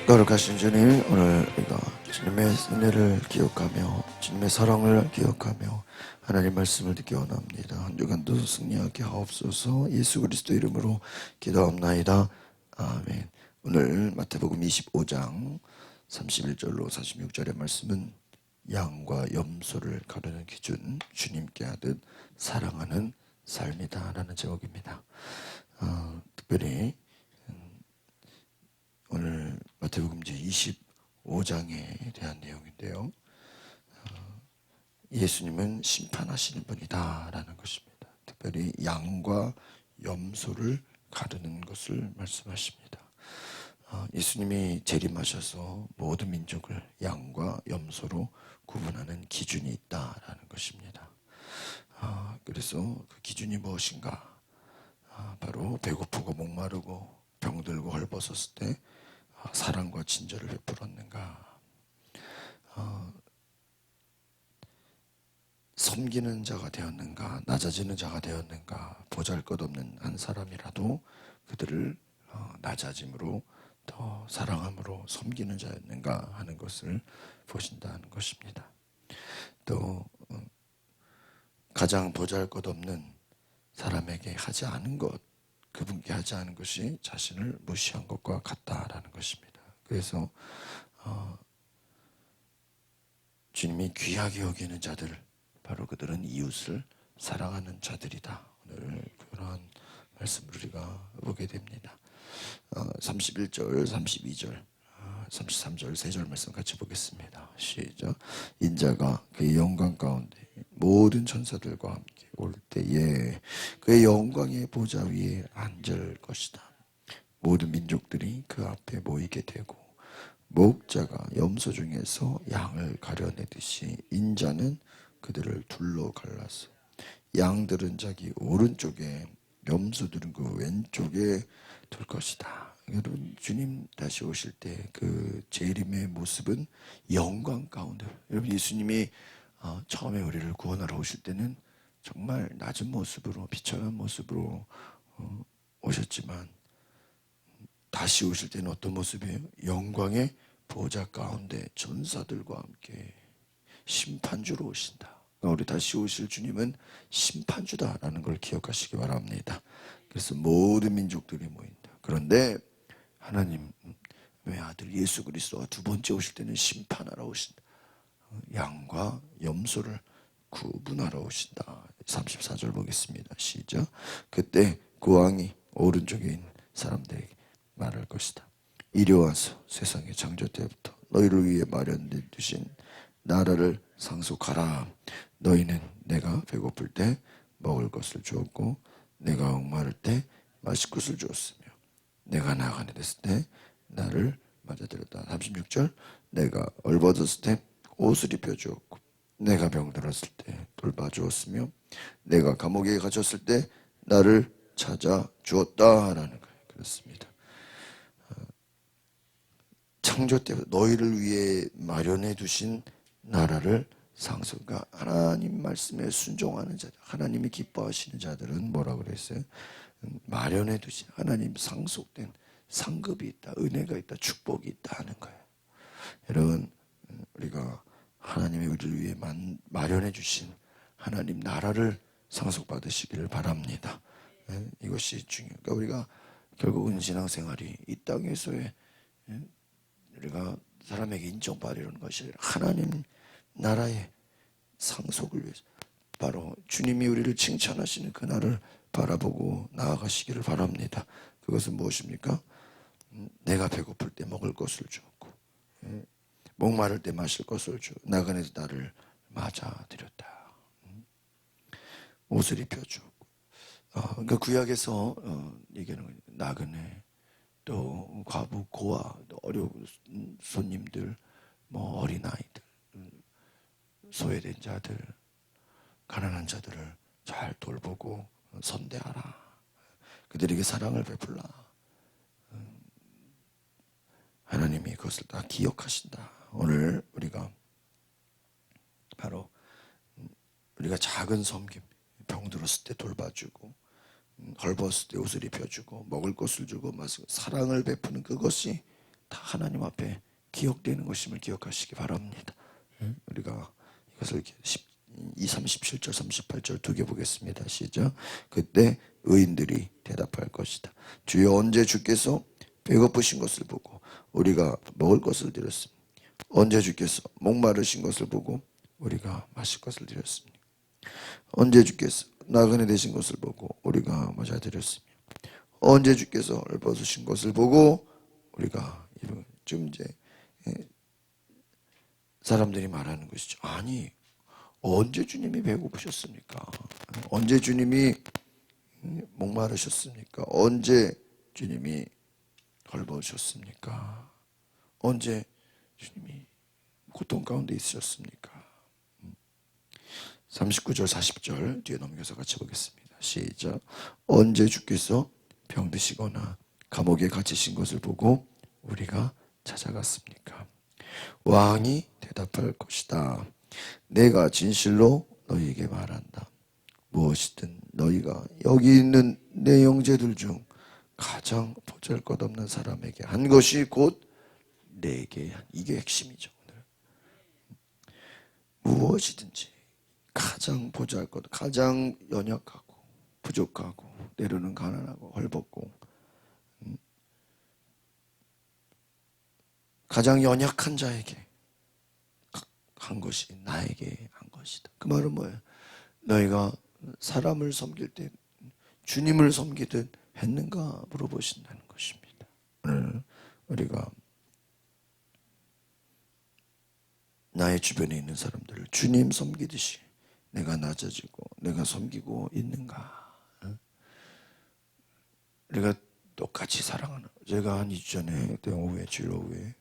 거룩하신 주님, 오늘 우리가 주님의 은혜를 기억하며 주님의 사랑을 기억하며 하나님 말씀을 듣기 원합니다. 한 주간도 승리하게 하옵소서. 예수 그리스도 이름으로 기도합나이다. 아멘. 오늘 마태복음 25장 31절로 46절의 말씀은 양과 염소를 가르는 기준, 주님께 하듯 사랑하는 삶이다 라는 제목입니다. 특별히 오늘 마태복음 25장에 대한 내용인데요. 예수님은 심판하시는 분이다 라는 것입니다. 특별히 양과 염소를 가르는 것을 말씀하십니다. 예수님이 재림하셔서 모든 민족을 양과 염소로 구분하는 기준이 있다라는 것입니다. 그래서 그 기준이 무엇인가? 바로 배고프고 목마르고 병들고 헐벗었을 때 사랑과 친절을 베풀었는가? 섬기는 자가 되었는가? 낮아지는 자가 되었는가? 보잘것없는 한 사람이라도 그들을 낮아짐으로 더 사랑함으로 섬기는 자였는가 하는 것을 보신다는 것입니다. 또 가장 보잘것없는 사람에게 하지 않은 것, 그분께 하지 않은 것이 자신을 무시한 것과 같다라는 것입니다. 그래서 주님이 귀하게 여기는 자들, 바로 그들은 이웃을 사랑하는 자들이다. 오늘 그런 말씀을 우리가 보게 됩니다. 31절, 32절, 33절, 3절 말씀 같이 보겠습니다. 시작. 인자가 그의 영광 가운데 모든 천사들과 함께 올 때에 그의 영광의 보좌 위에 앉을 것이다. 모든 민족들이 그 앞에 모이게 되고 목자가 염소 중에서 양을 가려내듯이 인자는 그들을 둘로 갈라서 양들은 자기 오른쪽에 염소들은 그 왼쪽에 둘 것이다. 여러분, 주님 다시 오실 때 그 재림의 모습은 영광 가운데, 여러분 예수님이 처음에 우리를 구원하러 오실 때는 정말 낮은 모습으로 비천한 모습으로 오셨지만 다시 오실 때는 어떤 모습이에요? 영광의 보좌 가운데 전사들과 함께 심판주로 오신다. 우리 다시 오실 주님은 심판주다라는 걸 기억하시기 바랍니다. 그래서 모든 민족들이 모인다. 그런데 하나님 왜 아들 예수 그리스도가 두 번째 오실 때는 심판하러 오신다. 양과 염소를 구분하러 오신다. 34절 보겠습니다. 시작. 그때 그 왕이 오른쪽에 있는 사람들에게 말할 것이다. 이리 와서 세상의 창조 때부터 너희를 위해 마련되어 두신 나라를 상속하라. 너희는 내가 배고플 때 먹을 것을 주었고 내가 목마를 때 마실 것을 주었으며 내가 나가는 데서 때 나를 맞아들였다. 36절. 내가 얼버졌을 때 옷을 입혀주었고 내가 병들었을 때 돌봐주었으며 내가 감옥에 갇혔을 때 나를 찾아주었다라는 거예요. 그렇습니다. 창조 때부터 너희를 위해 마련해 두신 나라를 상속. 그러니까 하나님 말씀에 순종하는 자들, 하나님이 기뻐하시는 자들은 뭐라 그랬어요? 마련해 두신 하나님 상속된 상급이 있다, 은혜가 있다, 축복이 있다 하는 거예요. 여러분, 우리가 하나님이 우리를 위해 마련해 주신 하나님 나라를 상속받으시기를 바랍니다. 이것이 중요해요. 그러니까 우리가 결국은 신앙생활이 이 땅에서의 우리가 사람에게 인정받으려는 것이 아니라 하나님 나라의 상속을 위해서 바로 주님이 우리를 칭찬하시는 그날을 바라보고 나아가시기를 바랍니다. 그것은 무엇입니까? 내가 배고플 때 먹을 것을 주었고 목마를 때 마실 것을 주어 나그네에서 나를 맞아들였다. 옷을 입혀주었고 그러니까 구약에서 얘기하는 나그네 또 과부 고아 또 어려운 손님들 뭐 어린아이들 소외된 자들 가난한 자들을 잘 돌보고 선대하라. 그들에게 사랑을 베풀라. 하나님이 그것을 다 기억하신다. 오늘 우리가 바로 우리가 작은 섬김, 병들었을 때 돌봐주고 헐벗을 때 옷을 입혀주고 먹을 것을 주고 마시고 사랑을 베푸는 그것이 다 하나님 앞에 기억되는 것임을 기억하시기 바랍니다. 우리가 이것을 37절 38절 두 개 보겠습니다. 시작. 그때 의인들이 대답할 것이다. 주여 언제 주께서 배고프신 것을 보고 우리가 먹을 것을 드렸습니다. 언제 주께서 목마르신 것을 보고 우리가 마실 것을 드렸습니다. 언제 주께서 나그네 되신 것을 보고 우리가 모자 드렸으며 언제 주께서 헐벗으신 것을 보고 우리가 지금 이제 사람들이 말하는 것이죠. 아니 언제 주님이 배고프셨습니까? 언제 주님이 목마르셨습니까? 언제 주님이 헐벗으셨습니까? 언제 주님이 고통 가운데 있으셨습니까? 39절 40절 뒤에 넘겨서 같이 보겠습니다. 시작. 언제 주께서 병드시거나 감옥에 갇히신 것을 보고 우리가 찾아갔습니까? 왕이 대답할 것이다. 내가 진실로 너희에게 말한다. 무엇이든 너희가 여기 있는 내 형제들 중 가장 보잘것없는 사람에게 한 것이 곧 내게 한, 이게 핵심이죠. 오늘 무엇이든지 가장 보잘것, 가장 연약하고 부족하고 때로는 가난하고 헐벗고 가장 연약한 자에게 한 것이 나에게 한 것이다. 그 말은 뭐예요? 너희가 사람을 섬길 때 주님을 섬기듯 했는가 물어보신다는 것입니다. 오늘 우리가 나의 주변에 있는 사람들을 주님 섬기듯이 내가 낮아지고 내가 섬기고 있는가? 우리가 똑같이 사랑하는. 제가 한 2주 전에 오후에 주일 오후에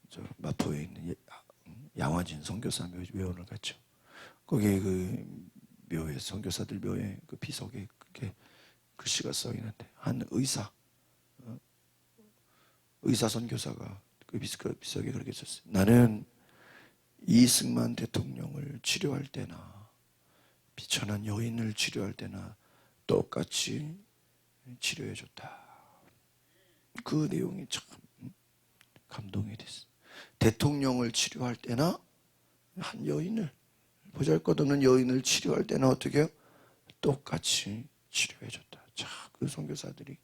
저 마포에 있는 양화진 선교사 묘원을 갔죠. 거기 그 묘에 선교사들 묘에 그 비석에 그렇게 글씨가 써 있는데 한 의사 선교사가 그 비석에 그렇게 썼어요. 나는 이승만 대통령을 치료할 때나 비천한 여인을 치료할 때나 똑같이 치료해줬다. 그 내용이 참 감동이 됐어. 대통령을 치료할 때나 한 여인을 보잘것없는 여인을 치료할 때나 어떻게 해요? 똑같이 치료해줬다. 자, 그 선교사들이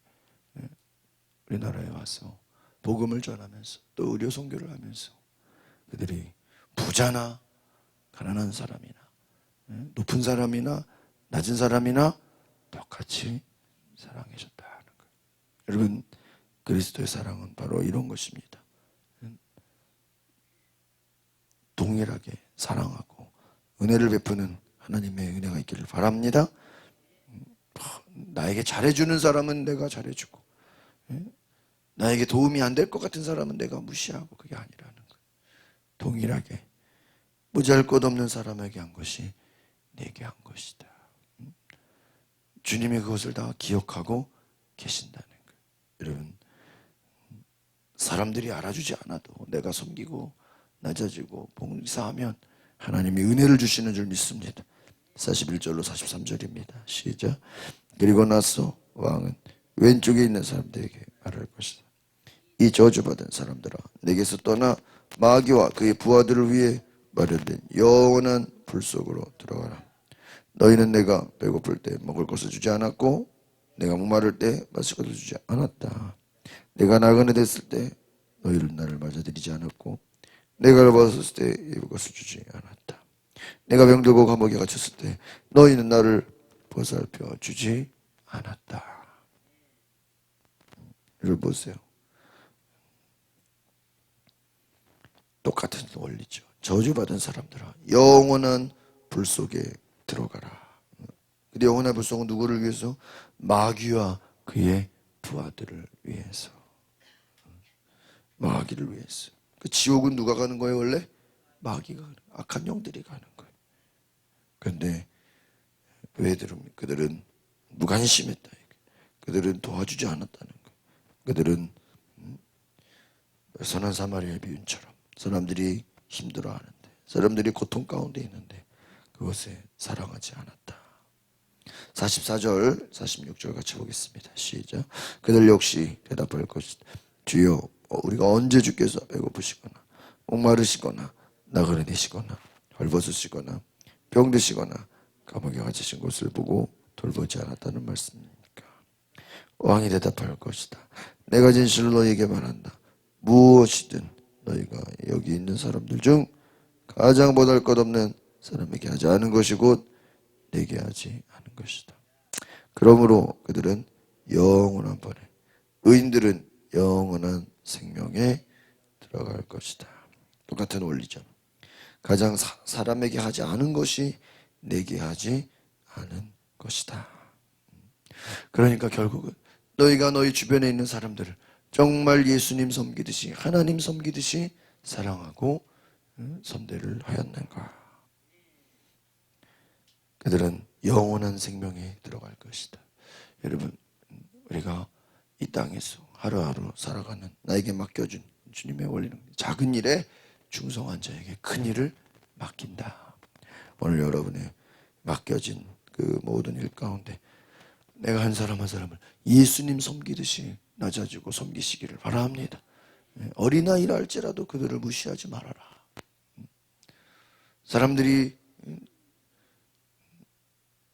우리나라에 와서 복음을 전하면서 또 의료 선교를 하면서 그들이 부자나 가난한 사람이나 높은 사람이나 낮은 사람이나 똑같이 사랑해줬다는 거예요. 여러분 그리스도의 사랑은 바로 이런 것입니다. 동일하게 사랑하고 은혜를 베푸는 하나님의 은혜가 있기를 바랍니다. 나에게 잘해주는 사람은 내가 잘해주고 나에게 도움이 안 될 것 같은 사람은 내가 무시하고 그게 아니라는 거예요. 동일하게 보잘것없는 사람에게 한 것이 내게 한 것이다. 주님이 그것을 다 기억하고 계신다는 거예요. 여러분 사람들이 알아주지 않아도 내가 섬기고 낮아지고 봉사하면 하나님이 은혜를 주시는 줄 믿습니다. 41절로 43절입니다. 시작. 그리고 나서 왕은 왼쪽에 있는 사람들에게 말할 것이다. 이 저주받은 사람들아 내게서 떠나 마귀와 그의 부하들을 위해 마련된 영원한 불 속으로 들어가라. 너희는 내가 배고플 때 먹을 것을 주지 않았고 내가 목마를 때 마실 것을 주지 않았다. 내가 나그네 됐을 때 너희는 나를 맞아들이지 않았고 내가 벗었을 때 입을 것을 주지 않았다. 내가 병들고 감옥에 갇혔을 때 너희는 나를 보살펴 주지 않았다. 이걸 보세요. 똑같은 원리죠. 저주받은 사람들아 영원한 불 속에 들어가라. 근데 영원한 불 속은 누구를 위해서? 마귀와 그의 부하들을 위해서. 마귀를 위해서. 그 지옥은 누가 가는 거예요 원래? 마귀가 가는 거예요. 악한 영들이 가는 거예요. 그런데 왜 들읍니까? 그들은 무관심했다. 그들은 도와주지 않았다는 거예요. 그들은 선한 사마리아의 비유처럼 사람들이 힘들어하는데, 사람들이 고통 가운데 있는데 그것에 사랑하지 않았다. 44절 46절 같이 보겠습니다. 시작. 그들 역시 대답할 것이다. 주여, 우리가 언제 주께서 배고프시거나 목마르시거나 나그네 되시거나 헐벗으시거나 병드시거나 감옥에 갇히신 것을 보고 돌보지 않았다는 말씀입니까? 왕이 대답할 것이다. 내가 진실로 너희에게 말한다. 무엇이든 너희가 여기 있는 사람들 중 가장 보잘것없는 사람에게 하지 않은 것이 곧 내게 하지 않은 것이다. 그러므로 그들은 영원한 벌에, 의인들은 영원한 생명에 들어갈 것이다. 똑같은 원리죠. 가장 사람에게 하지 않은 것이 내게 하지 않은 것이다. 그러니까 결국은 너희가 너희 주변에 있는 사람들을 정말 예수님 섬기듯이, 하나님 섬기듯이 사랑하고 선대를 하였는가? 그들은 영원한 생명에 들어갈 것이다. 여러분, 우리가 이 땅에서 하루하루 살아가는, 나에게 맡겨준 주님의 원리는 작은 일에 충성한 자에게 큰 일을 맡긴다. 오늘 여러분의 맡겨진 그 모든 일 가운데 내가 한 사람 한 사람을 예수님 섬기듯이 낮아지고 섬기시기를 바랍니다. 어린아이라 할지라도 그들을 무시하지 말아라. 사람들이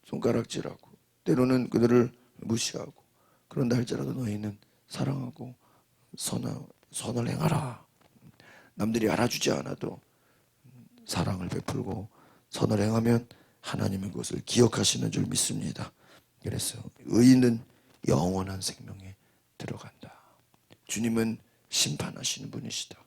손가락질하고 때로는 그들을 무시하고 그런다 할지라도 너희는 사랑하고 선을 행하라. 남들이 알아주지 않아도 사랑을 베풀고 선을 행하면 하나님은 그것을 기억하시는 줄 믿습니다. 그래서 의인은 영원한 생명에 들어간다. 주님은 심판하시는 분이시다.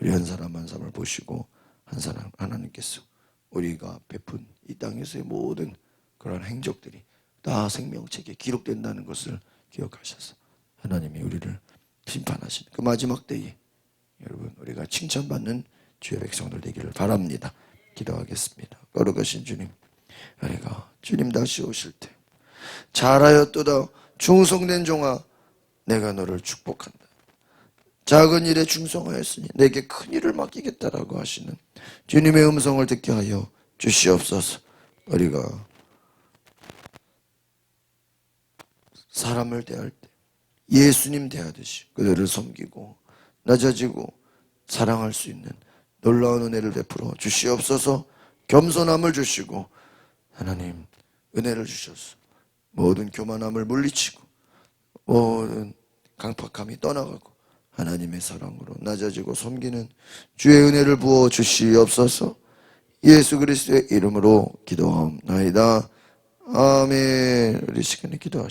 우리 한 사람 한 사람을 보시고 한 사람 하나님께서 우리가 베푼 이 땅에서의 모든 그런 행적들이 다 생명책에 기록된다는 것을 기억하셔서 하나님이 우리를 심판하시는 그 마지막 때에 여러분 우리가 칭찬받는 주의 백성들 되기를 바랍니다. 기도하겠습니다. 거룩하신 주님, 우리가 주님 다시 오실 때 잘하였도다 충성된 종아, 내가 너를 축복한다. 작은 일에 충성하였으니 내게 큰 일을 맡기겠다라고 하시는 주님의 음성을 듣게 하여 주시옵소서. 우리가 사람을 대할 때 예수님 대하듯이 그들을 섬기고 낮아지고 사랑할 수 있는 놀라운 은혜를 베풀어 주시옵소서. 겸손함을 주시고 하나님 은혜를 주셔서 모든 교만함을 물리치고 모든 강팍함이 떠나가고 하나님의 사랑으로 낮아지고 섬기는 주의 은혜를 부어 주시옵소서. 예수 그리스도의 이름으로 기도하옵나이다. 아멘. 우리 시간에 기도하십시다.